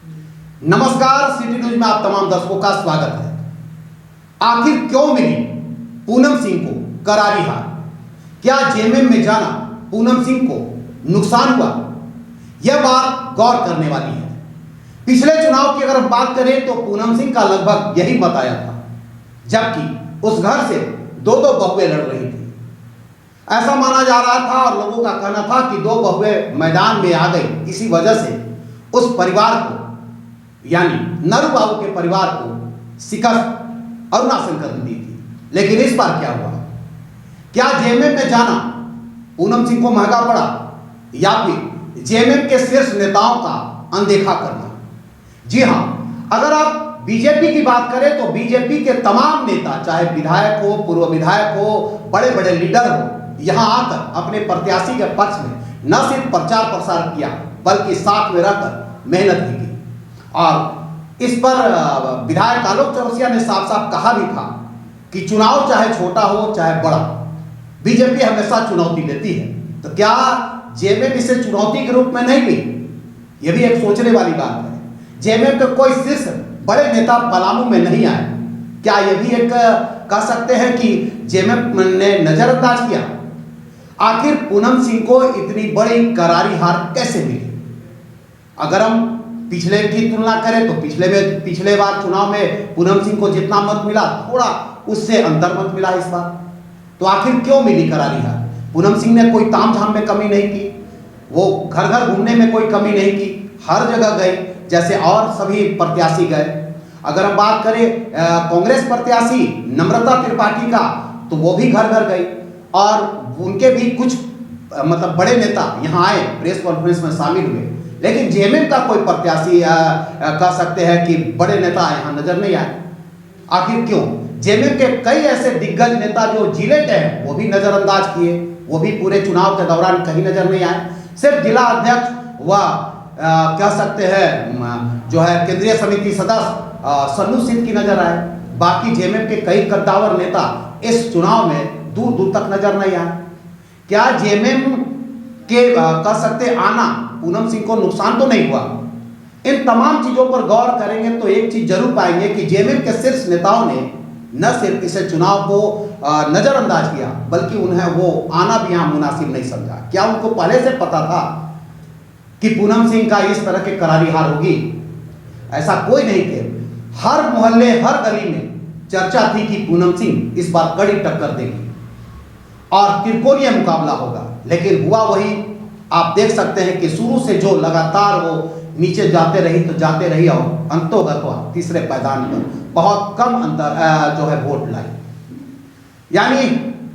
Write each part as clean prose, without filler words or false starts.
नमस्कार, city news में आप तमाम दर्शकों का स्वागत है। आखिर क्यों मिली पूनम सिंह को करारी हार? क्या जेएमएम में जाना पूनम सिंह को नुकसान हुआ? यह बात गौर करने वाली है। पिछले चुनाव की अगर हम बात करें तो पूनम सिंह का लगभग यही मत आया था, जबकि उस घर से दो बहुएं लड़ रही थी। ऐसा माना जा रहा था और लोगों का कहना था कि दो बहुएं मैदान में आ गई, इसी वजह से उस परिवार को, यानी नरू बाबू के परिवार को शिकस्त अरुणा शंकर ने दी थी। लेकिन इस बार क्या हुआ? क्या जेएमएम में जाना पूनम सिंह को महंगा पड़ा या फिर जेएमएम के शीर्ष नेताओं का अनदेखा करना? जी हां, अगर आप बीजेपी की बात करें तो बीजेपी के तमाम नेता, चाहे विधायक हो, पूर्व विधायक हो, बड़े बड़े लीडर हो, यहां आकर अपने प्रत्याशी के पक्ष में न सिर्फ प्रचार प्रसार किया बल्कि साथ में रहकर मेहनत भी की। और इस पर विधायक आलोक चौरसिया ने साफ साफ कहा भी था कि चुनाव चाहे छोटा हो चाहे बड़ा, बीजेपी हमेशा चुनौती लेती है। तो क्या जेएमएम इसे चुनौती के रूप में नहीं ली? यह भी एक सोचने वाली बात है। जेएमएम के कोई शीर्ष बड़े नेता पलामू में नहीं आए, क्या यह भी एक कह सकते हैं कि जेएमएम ने नजरअंदाज किया? आखिर पूनम सिंह को इतनी बड़ी करारी हार कैसे मिली? अगर हम पिछले की तुलना करें तो पिछले बार चुनाव में पूनम सिंह को जितना मत मिला, थोड़ा उससे अंतर मत मिला इस बार। तो आखिर क्यों मिली करारी हार? पूनम सिंह ने कोई तामझाम में कमी नहीं की, वो घर घर घूमने में कोई कमी नहीं की, हर जगह गई जैसे और सभी प्रत्याशी गए। अगर हम बात करें कांग्रेस प्रत्याशी नम्रता त्रिपाठी का, तो वो भी घर घर गई और उनके भी कुछ मतलब बड़े नेता यहाँ आए, प्रेस कॉन्फ्रेंस में शामिल हुए। लेकिन जेएमएम का कोई प्रत्याशी कह सकते हैं कि बड़े नेता यहाँ नजर नहीं आए। आखिर क्यों? जेएमएम के कई ऐसे दिग्गज नेता जो जिले के हैं वो भी नजरअंदाज किए, वो भी पूरे चुनाव के दौरान कहीं नजर नहीं आए। सिर्फ जिला अध्यक्ष व कह सकते हैं जो है केंद्रीय समिति सदस्य सन्नू सिंह की नजर आए। बाकी जेएमएम के कई कद्दावर नेता इस चुनाव में दूर दूर तक नजर नहीं आए। क्या जेएमएम के कह सकते आना पूनम सिंह को नुकसान तो नहीं हुआ? इन तमाम चीजों पर गौर करेंगे तो एक चीज जरूर पाएंगे कि जेएमएम के शीर्ष नेताओं ने न सिर्फ इसे चुनाव को नजरअंदाज किया बल्कि उन्हें वो आना भी यहां मुनासिब नहीं समझा। क्या उनको पहले से पता था कि पूनम सिंह का इस तरह की करारी हार होगी? ऐसा कोई नहीं थे। हर मोहल्ले हर गली में चर्चा थी कि पूनम सिंह इस बार कड़ी टक्कर देगी और त्रिकोणीय मुकाबला होगा। लेकिन हुआ वही, आप देख सकते हैं कि शुरू से जो लगातार वो नीचे जाते रही और अंतोगत हुआ तीसरे पायदान पर बहुत कम अंतर जो है वोट लाई। यानी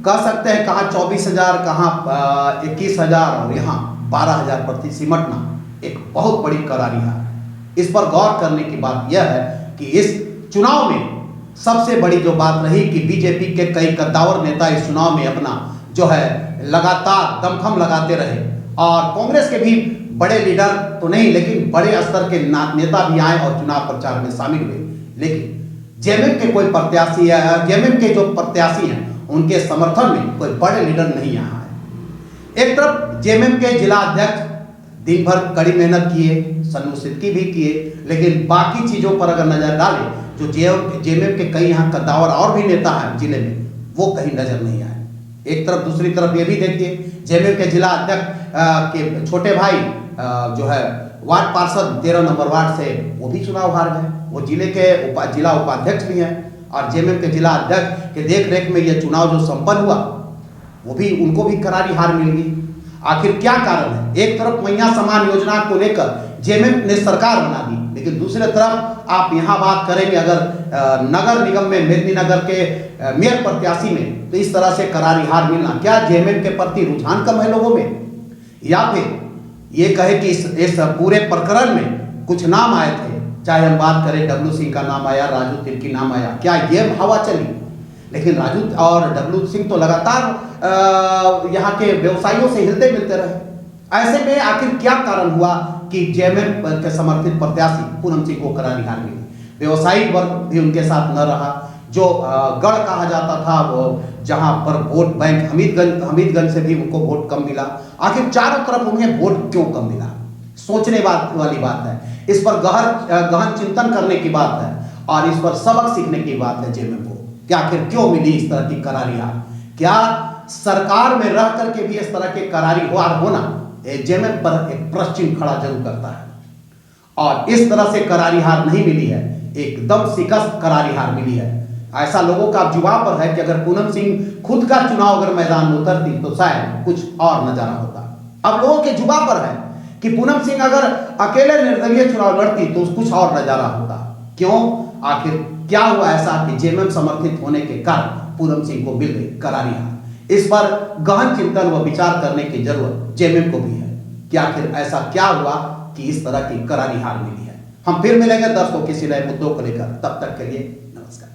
कह सकते हैं कहाँ 24,000, कहाँ 21,000 और यहाँ 12,000 प्रति सिमटना एक बहुत बड़ी करारी हार। इस पर गौर करने की बात यह है कि इस चुनाव में सबसे बड़ी जो बात रही कि बीजेपी के कई कद्दावर नेता इस चुनाव में अपना जो है लगातार दमखम लगाते रहे और कांग्रेस के भी बड़े लीडर तो नहीं लेकिन बड़े स्तर के नेता भी आए और चुनाव प्रचार में शामिल हुए। लेकिन जेएमएम के कोई प्रत्याशी जेएमएम के जो प्रत्याशी हैं उनके समर्थन में कोई बड़े लीडर नहीं यहाँ आए। एक तरफ जेएमएम के जिला अध्यक्ष दिन भर कड़ी मेहनत किए, सन्नू सिद्दीकी भी किए, लेकिन बाकी चीजों पर अगर नजर डालें जो जेएमएम के कई यहाँ कद्दावर और भी नेता हैं जिले में, वो कहीं नजर नहीं आए। एक तरफ दूसरी तरफ ये भी देखिए जेएमएम के जिला अध्यक्ष के छोटे भाई जो है वार्ड पार्षद 13 नंबर वार्ड से वो भी चुनाव हार गए। वो जिले के जिला उपाध्यक्ष भी हैं और जेएमएम के जिला अध्यक्ष के देख रेख में ये चुनाव जो संपन्न हुआ वो भी उनको भी करारी हार मिल गई। आखिर क्या कारण है? एक तरफ मैया समान योजना को लेकर जेएमएम ने सरकार बना दी, लेकिन दूसरे तरफ आप यहाँ बात करेंगे अगर नगर निगम में मेदिनीनगर के मेयर प्रत्याशी में, तो इस तरह से करारी हार मिलना, क्या जेएमएम के प्रति रुझान कम है लोगों में? या फिर ये कहे कि इस पूरे प्रकरण में कुछ नाम आए थे, चाहे हम बात करें डब्लू सिंह का नाम आया, राजू तिर्की नाम आया, क्या ये हवा चली? लेकिन राजू और डब्लू सिंह तो लगातार यहाँ के व्यवसायियों से हिलते मिलते रहे। ऐसे में आखिर क्या कारण हुआ कि जेएमएम के समर्थित प्रत्याशी पूनम सिंह को करारी हार मिली? व्यवसायिक वर्ग भी उनके साथ न रहा। जो गढ़ कहा जाता था वो जहां पर वोट बैंक हमीदगंज से भी उनको वोट कम मिला। आखिर चारों तरफ उन्हें वोट क्यों कम मिला? सोचने वाली बात है, इस पर गहन चिंतन करने की बात है और इस पर सबक सीखने की बात है जेएमएम को कि आखिर क्यों मिली इस तरह की करारी हार। क्या सरकार में रह करके भी इस तरह के करारी हार होना जेएमएम पर एक प्रश्न चिन्ह खड़ा जरूर करता है। और इस तरह से करारी हार नहीं मिली है, एकदम शिकस्त करारी हार मिली है। ऐसा लोगों का जुबा पर है कि अगर पूनम सिंह खुद का चुनाव अगर मैदान में उतरती तो शायद कुछ और नजारा होता। अब लोगों के जुबा पर है कि पूनम सिंह अगर अकेले निर्दलीय चुनाव लड़ती तो कुछ और नजारा होता। क्यों, आखिर क्या हुआ ऐसा कि जेएमएम समर्थित होने के कारण पूनम सिंह को मिल गई करारी हार। इस पर गहन चिंतन व विचार करने की जरूरत जेएमएम को भी है कि आखिर ऐसा क्या हुआ कि इस तरह की करारी हार मिली है। हम फिर मिलेंगे दोस्तों किसी नए मुद्दों को लेकर, तब तक के लिए नमस्कार।